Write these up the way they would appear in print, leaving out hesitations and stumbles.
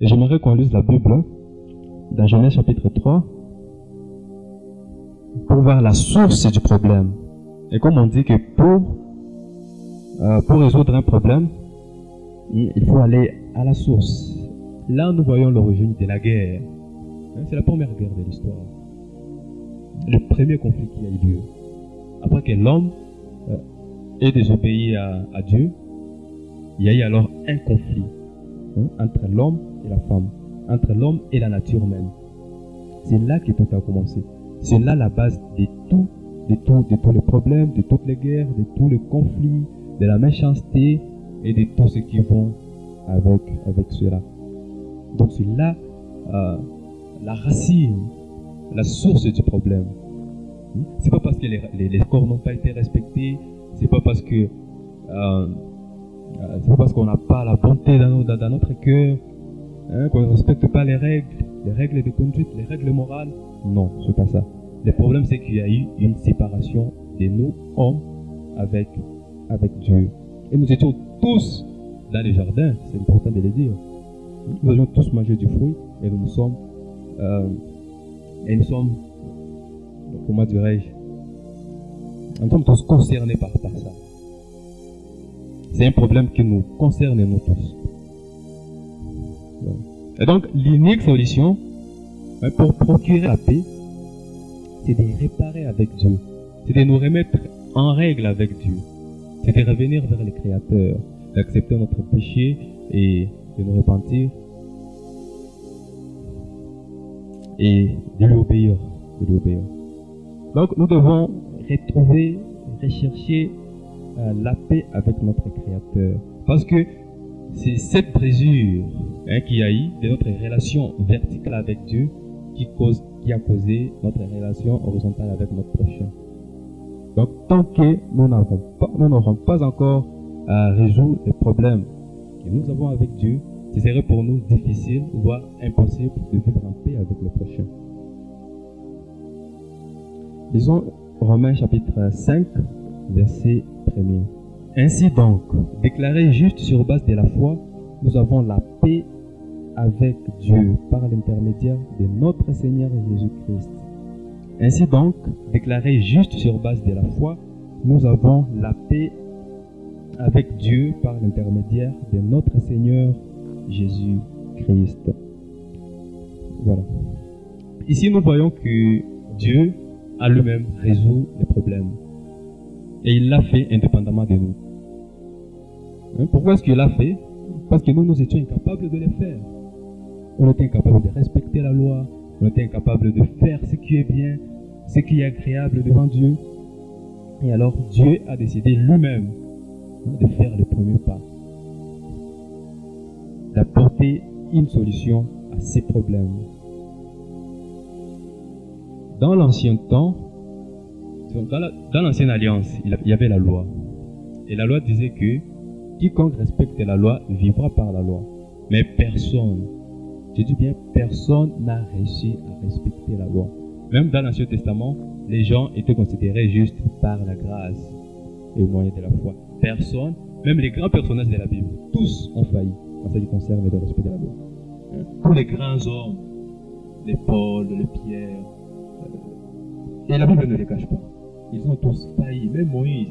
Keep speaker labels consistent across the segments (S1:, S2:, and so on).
S1: Et j'aimerais qu'on lise la Bible dans Genèse chapitre 3 pour voir la source du problème. Et comme on dit que pour résoudre un problème, il faut aller à la source. Là, nous voyons l'origine de la guerre. C'est la première guerre de l'histoire. Le premier conflit qui a eu lieu. Après que l'homme ait désobéi à Dieu, il y a eu alors un conflit entre l'homme et la femme, entre l'homme et la nature même. C'est là que tout a commencé. C'est là la base de tous les problèmes, de toutes les guerres, de tous les conflits, de la méchanceté et de tout ce qui vont avec cela. Donc c'est là la racine, la source du problème. C'est pas parce que les corps n'ont pas été respectés, c'est pas parce que qu'on n'a pas la bonté dans notre cœur, qu'on ne respecte pas les règles de conduite, les règles morales. Non, c'est pas ça. Le problème, c'est qu'il y a eu une séparation de nous, hommes, avec Dieu. Et nous étions tous dans le jardin, c'est important de le dire. Nous avions tous mangé du fruit et nous sommes, comment dirais-je, nous sommes tous concernés par ça. C'est un problème qui nous concerne nous tous. Et donc, l'unique solution pour procurer la paix, c'est de réparer avec Dieu. C'est de nous remettre en règle avec Dieu. C'est de revenir vers le Créateur, d'accepter notre péché et de nous repentir et de lui obéir. Donc, nous devons retrouver, rechercher la paix avec notre Créateur. Parce que c'est cette brisure qu'il y a eu de notre relation verticale avec Dieu qui a causé notre relation horizontale avec notre prochain. Donc, tant que nous n'aurons pas encore résolu les problèmes que nous avons avec Dieu, ce serait pour nous difficile, voire impossible de vivre en paix avec le prochain. Lisons Romains chapitre 5, verset 1er. Ainsi donc, déclarés justes sur base de la foi, nous avons la paix avec Dieu par l'intermédiaire de notre Seigneur Jésus-Christ. Ainsi donc, déclarés justes sur base de la foi, nous avons la paix avec Dieu par l'intermédiaire de notre Seigneur Jésus-Christ. Voilà. Ici, nous voyons que Dieu a lui-même résolu les problèmes. Et il l'a fait indépendamment de nous. Pourquoi est-ce qu'il l'a fait? Parce que nous étions incapables de le faire. On était incapables de respecter la loi. On était incapables de faire ce qui est bien, ce qui est agréable devant Dieu. Et alors Dieu a décidé lui-même de faire le premier pas, d'apporter une solution à ces problèmes. Dans l'ancien temps, dans l'ancienne alliance, il y avait la loi. Et la loi disait que quiconque respecte la loi vivra par la loi. Mais personne, je dis bien personne, n'a réussi à respecter la loi. Même dans l'Ancien Testament, les gens étaient considérés justes par la grâce et au moyen de la foi. Personne, même les grands personnages de la Bible, tous ont failli en ce qui concerne le respect de la loi. Tous les grands hommes, les Paul, les Pierre, et la Bible ne les cache pas. Ils ont tous failli, même Moïse,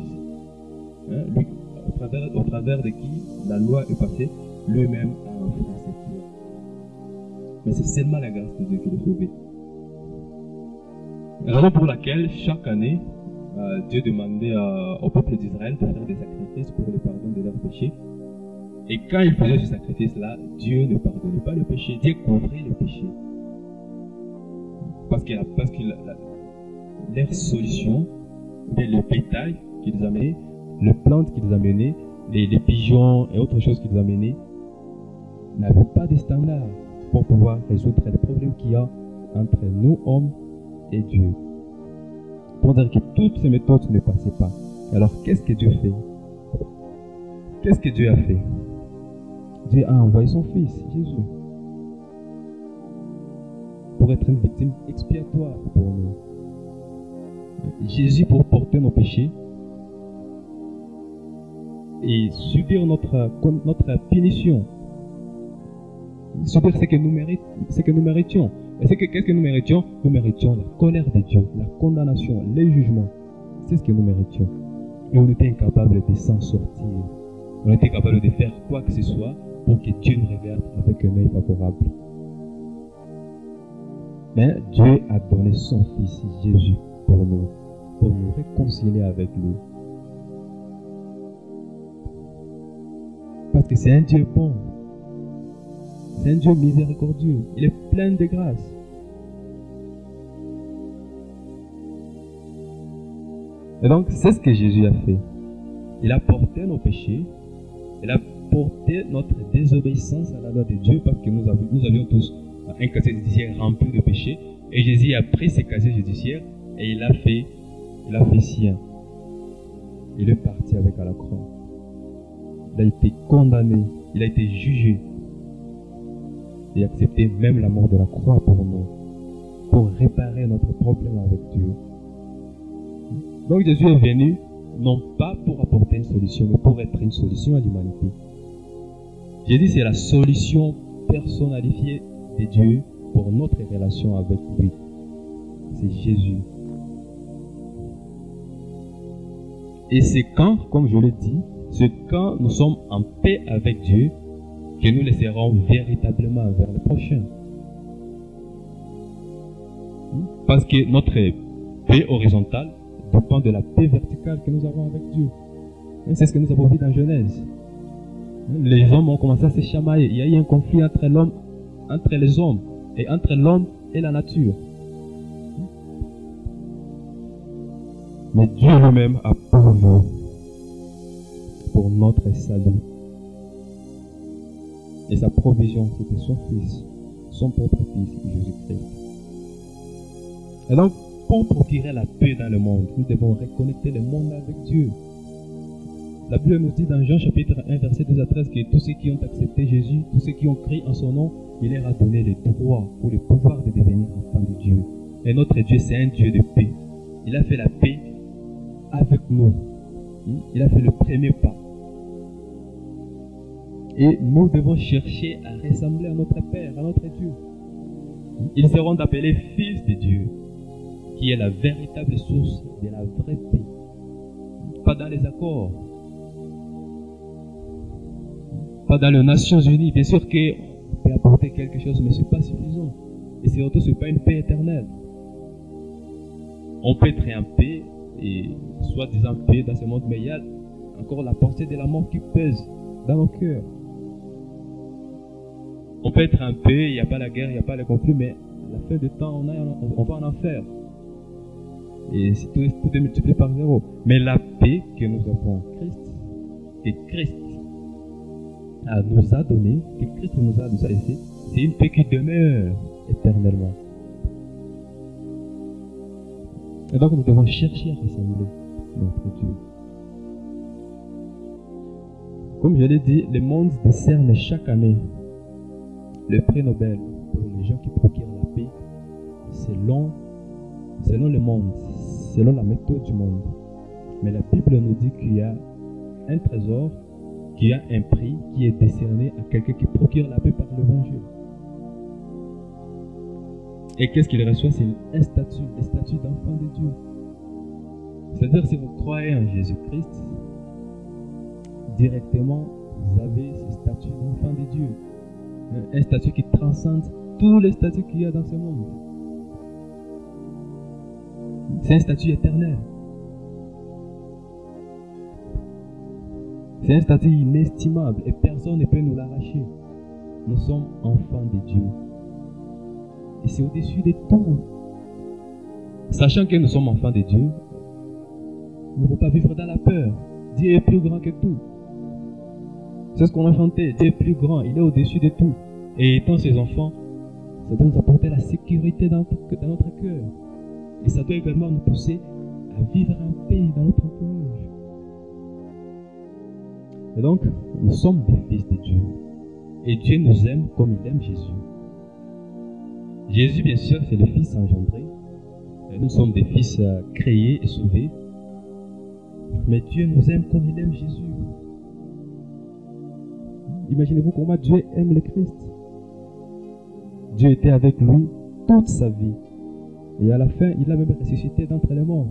S1: lui, au travers de qui la loi est passée, lui-même a enfreint cette loi. Mais c'est seulement la grâce de Dieu qui l'a sauvé. Raison pour laquelle, chaque année, Dieu demandait au peuple d'Israël de faire des sacrifices pour le pardon de leurs péchés. Et quand ils faisaient ce sacrifice-là, Dieu ne pardonnait pas le péché, Dieu couvrait le péché. Parce que leur solution, le bétail qu'ils amenaient, les plantes qu'ils amenaient, les pigeons et autres choses qu'ils amenaient, n'avaient pas de standard pour pouvoir résoudre les problèmes qu'il y a entre nous, hommes, et Dieu. Pour dire que toutes ces méthodes ne passaient pas. Alors, qu'est-ce que Dieu fait? Qu'est-ce que Dieu a fait? Dieu a envoyé son Fils, Jésus, pour être une victime expiatoire pour nous. Jésus pour porter nos péchés et subir notre punition. subir ce que nous méritions. Et qu'est-ce que nous méritions? Nous méritions la colère de Dieu, la condamnation, les jugements. C'est ce que nous méritions. Et on était incapable de s'en sortir. On était capable de faire quoi que ce soit pour que Dieu nous regarde avec un œil favorable. Mais Dieu a donné son Fils Jésus pour nous réconcilier avec lui. Parce que c'est un Dieu bon. C'est un Dieu miséricordieux. Il est plein de grâce. Et donc, c'est ce que Jésus a fait. Il a porté nos péchés. Il a porté notre désobéissance à la loi de Dieu parce que nous avions tous un casier judiciaire rempli de péchés. Et Jésus a pris ce casier judiciaire et il a fait sien. Il est parti avec à la croix. Il a été condamné. Il a été jugé. Et accepté même la mort de la croix pour nous. Pour réparer notre problème avec Dieu. Donc Jésus est venu, non pas pour apporter une solution, mais pour être une solution à l'humanité. Jésus, c'est la solution personnalifiée de Dieu pour notre relation avec lui. C'est Jésus. Et c'est quand, comme je l'ai dit, c'est quand nous sommes en paix avec Dieu que nous laisserons véritablement vers le prochain. Parce que notre paix horizontale dépend de la paix verticale que nous avons avec Dieu. C'est ce que nous avons vu dans Genèse. Les hommes ont commencé à se chamailler. Il y a eu un conflit entre les hommes et entre l'homme et la nature. Mais Dieu lui-même a pourvu pour notre salut. Et sa provision, c'était son Fils, son propre Fils, Jésus-Christ. Et donc, pour procurer la paix dans le monde, nous devons reconnecter le monde avec Dieu. La Bible nous dit dans Jean chapitre 1, verset 2 à 13 que tous ceux qui ont accepté Jésus, tous ceux qui ont crié en son nom, il leur a donné le droit ou le pouvoir de devenir enfants de Dieu. Et notre Dieu, c'est un Dieu de paix. Il a fait la paix avec nous. Il a fait le premier pas. Et nous devons chercher à ressembler à notre Père, à notre Dieu. Ils seront appelés fils de Dieu, qui est la véritable source de la vraie paix. Pas dans les accords, pas dans les Nations Unies. Bien sûr qu'on peut apporter quelque chose, mais ce n'est pas suffisant. Et surtout, ce n'est pas une paix éternelle. On peut être en paix, et soi-disant paix dans ce monde, mais il y a encore la pensée de la mort qui pèse dans nos cœurs. On peut être en paix, il n'y a pas la guerre, il n'y a pas le conflit, mais à la fin du temps, on va en enfer. Et tout est multiplié par 0. Mais la paix que nous avons en Christ, que Christ nous a donné, que Christ nous a laissé, c'est une paix qui demeure éternellement. Et donc nous devons chercher à ressembler notre Dieu. Comme je l'ai dit, le monde décerne chaque année le prix Nobel pour les gens qui procurent la paix selon le monde, selon la méthode du monde. Mais la Bible nous dit qu'il y a un trésor, qu'il y a un prix qui est décerné à quelqu'un qui procure la paix par l'évangile. Et qu'est-ce qu'il reçoit? C'est un statut d'enfant de Dieu. C'est-à-dire, si vous croyez en Jésus-Christ, directement, vous avez ce statut d'enfant de Dieu. Un statut qui transcende tous les statuts qu'il y a dans ce monde. C'est un statut éternel. C'est un statut inestimable et personne ne peut nous l'arracher. Nous sommes enfants de Dieu. Et c'est au-dessus de tout. Sachant que nous sommes enfants de Dieu, nous ne pouvons pas vivre dans la peur. Dieu est plus grand que tout. C'est ce qu'on a chanté. Dieu est plus grand, il est au-dessus de tout. Et étant ses enfants, ça doit nous apporter la sécurité dans notre cœur. Et ça doit également nous pousser à vivre en paix dans notre entourage. Et donc, nous sommes des fils de Dieu. Et Dieu nous aime comme il aime Jésus. Jésus, bien sûr, c'est le Fils engendré. Nous sommes des fils créés et sauvés. Mais Dieu nous aime comme il aime Jésus. Imaginez-vous comment Dieu aime le Christ. Dieu était avec lui toute sa vie. Et à la fin, il a même ressuscité d'entre les morts.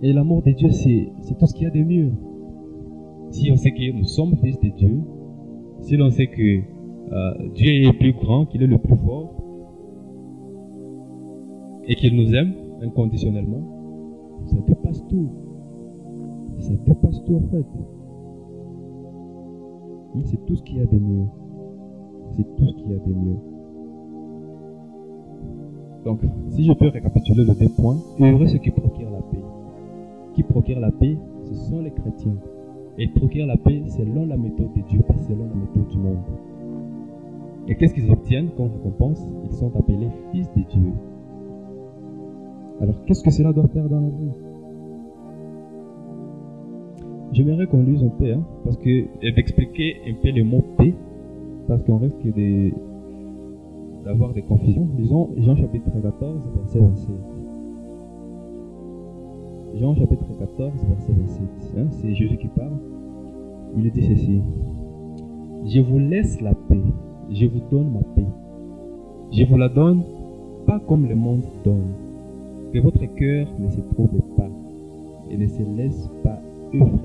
S1: Et l'amour de Dieu, c'est tout ce qu'il y a de mieux. Si on sait que nous sommes fils de Dieu, si l'on sait que Dieu est le plus grand, qu'il est le plus fort, et qu'il nous aime inconditionnellement, ça dépasse tout. Ça dépasse tout en fait. C'est tout ce qu'il y a de mieux. C'est tout ce qu'il y a de mieux. Donc, si je peux récapituler les 2 points, heureux ceux qui procurent la paix. Qui procurent la paix, ce sont les chrétiens. Et procurent la paix selon la méthode de Dieu, pas selon la méthode du monde. Et qu'est-ce qu'ils obtiennent comme récompense? Ils sont appelés fils de Dieu. Alors, qu'est-ce que cela doit faire dans la vie? J'aimerais qu'on lise un peu, parce que d'expliquer un peu le mot paix, parce qu'on risque d'avoir des confusions. Lisons Jean chapitre 14, verset 27. Jean chapitre 14, verset 27. C'est Jésus qui parle. Il dit ceci. Je vous laisse la paix, je vous donne ma paix. Je vous la donne pas comme le monde donne. Que votre cœur ne se trouble pas et ne se laisse pas effrayer.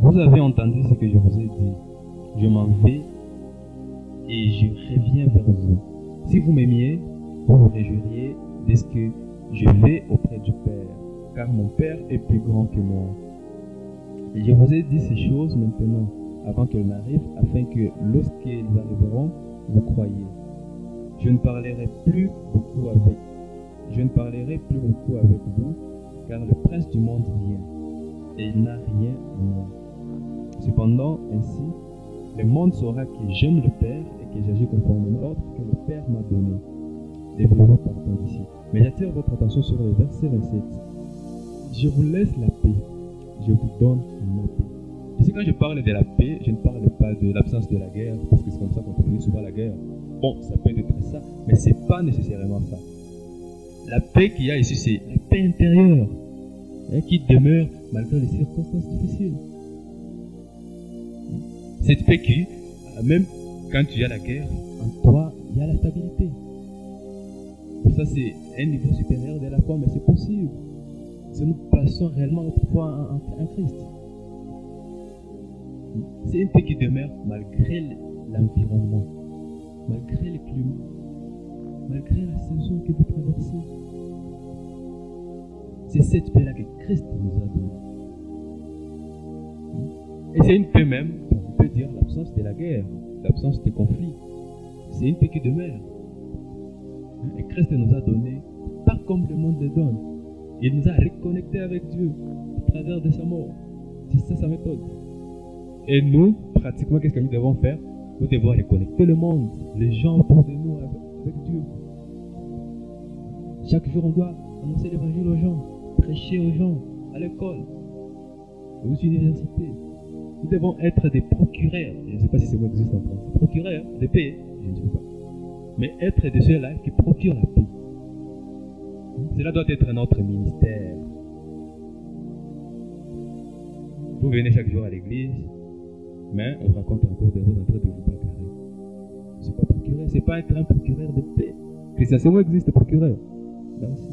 S1: Vous avez entendu ce que je vous ai dit. Je m'en vais et je reviens vers vous. Si vous m'aimiez, vous vous réjouiriez de ce que je vais auprès du Père, car mon Père est plus grand que moi. Et je vous ai dit ces choses maintenant, avant qu'elles n'arrivent, afin que lorsqu'elles arriveront, vous croyiez. Je ne parlerai plus beaucoup avec vous, car le prince du monde vient, et il n'a rien à moi. Cependant, ainsi, le monde saura que j'aime le Père et que j'agis conformément à l'ordre que le Père m'a donné. Lèvez-vous, partons d'ici. Mais j'attire votre attention sur le verset 27. Je vous laisse la paix, je vous donne ma paix. Ici, quand je parle de la paix, je ne parle pas de l'absence de la guerre, parce que c'est comme ça qu'on définit souvent la guerre. Bon, ça peut être ça, mais ce n'est pas nécessairement ça. La paix qu'il y a ici, c'est la paix intérieure, qui demeure malgré les circonstances difficiles. Cette paix qui, même quand tu as la guerre, en toi, il y a la stabilité. Pour ça, c'est un niveau supérieur de la foi, mais c'est possible. Si nous plaçons réellement notre foi en Christ. C'est une paix qui demeure malgré l'environnement, malgré le climat, malgré la saison que vous traversez. C'est cette paix-là que Christ nous a donnée. Et c'est une paix même, on peut dire, l'absence de la guerre, l'absence de conflit. C'est une paix qui demeure. Et Christ nous a donné, pas comme le monde le donne. Il nous a reconnectés avec Dieu à travers de sa mort. C'est ça sa méthode. Et nous, pratiquement, qu'est-ce que nous devons faire? Nous devons reconnecter le monde, les gens autour de nous avec Dieu. Chaque jour, on doit annoncer l'évangile aux gens, prêcher aux gens, à l'école, aux universités. Nous devons être des procureurs. Je ne sais pas si ce mot existe en France. Procureurs de paix, je ne sais pas. Mais être de ceux-là qui procurent la paix. Cela doit être notre ministère. Vous venez chaque jour à l'église, mais on raconte encore de vous en train de vous bagarrer. C'est pas procureur, c'est pas être un procureur de paix. Christian, ce mot existe, procureur. Là aussi.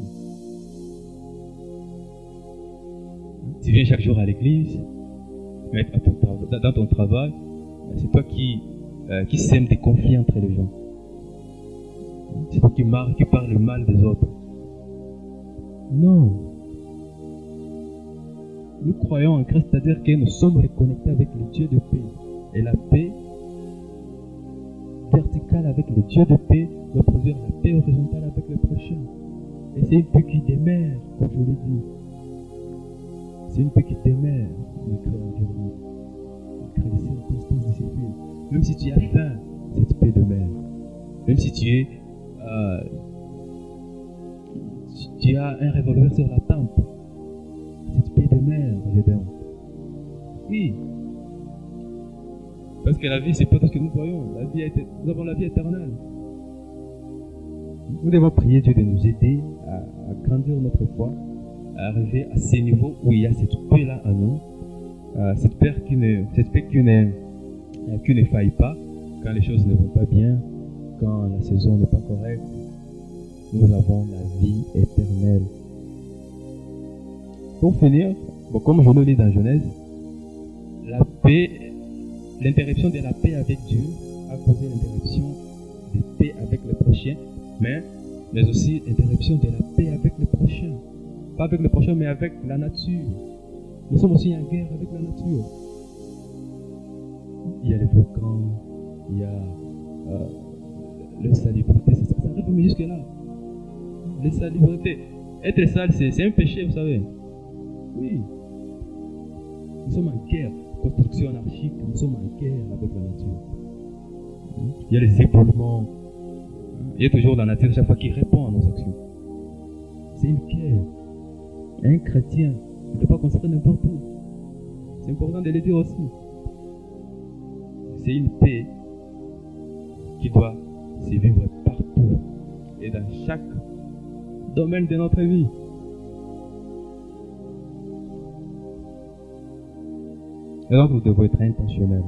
S1: Tu viens chaque jour à l'église, mais dans ton travail, c'est toi qui sème des conflits entre les gens. C'est toi qui parle le mal des autres. Non. Nous croyons en Christ, c'est-à-dire que nous sommes reconnectés avec le Dieu de paix. Et la paix verticale avec le Dieu de paix doit produire la paix horizontale avec le prochain. Et c'est une paix qui demeure, comme je l'ai dit. C'est une paix qui demeure malgré l'environnement, malgré les circonstances difficiles. Même si tu as faim, cette paix demeure. Même si tu as un revolver sur la tempe, cette paix demeure dedans. Oui. Parce que la vie, c'est pas tout ce que nous voyons. Nous avons la vie éternelle. Nous devons prier Dieu de nous aider à grandir notre foi, à arriver à ces niveaux où il y a cette paix-là en nous, Cette paix qui ne faille pas quand les choses ne vont pas bien, quand la saison n'est pas correcte. Nous avons la vie éternelle. Pour finir, comme je le lis dans Genèse, la paix, l'interruption de la paix avec Dieu a causé l'interruption de paix avec le prochain, mais aussi l'interruption de la paix avec le prochain. Pas avec le prochain, mais avec la nature. Nous sommes aussi en guerre avec la nature. Il y a les volcans, il y a l'insalubrité, ça arrive jusque-là. L'insalubrité. Être sale, c'est un péché, vous savez. Oui. Nous sommes en guerre. Construction anarchique, nous sommes en guerre avec la nature. Il y a les éboulements. Il y a toujours la nature chaque fois qui répond à nos actions. C'est une guerre. Un chrétien ne peut pas construire n'importe où. C'est important de le dire aussi. C'est une paix qui doit se vivre partout et dans chaque domaine de notre vie. Et donc nous devons être intentionnels.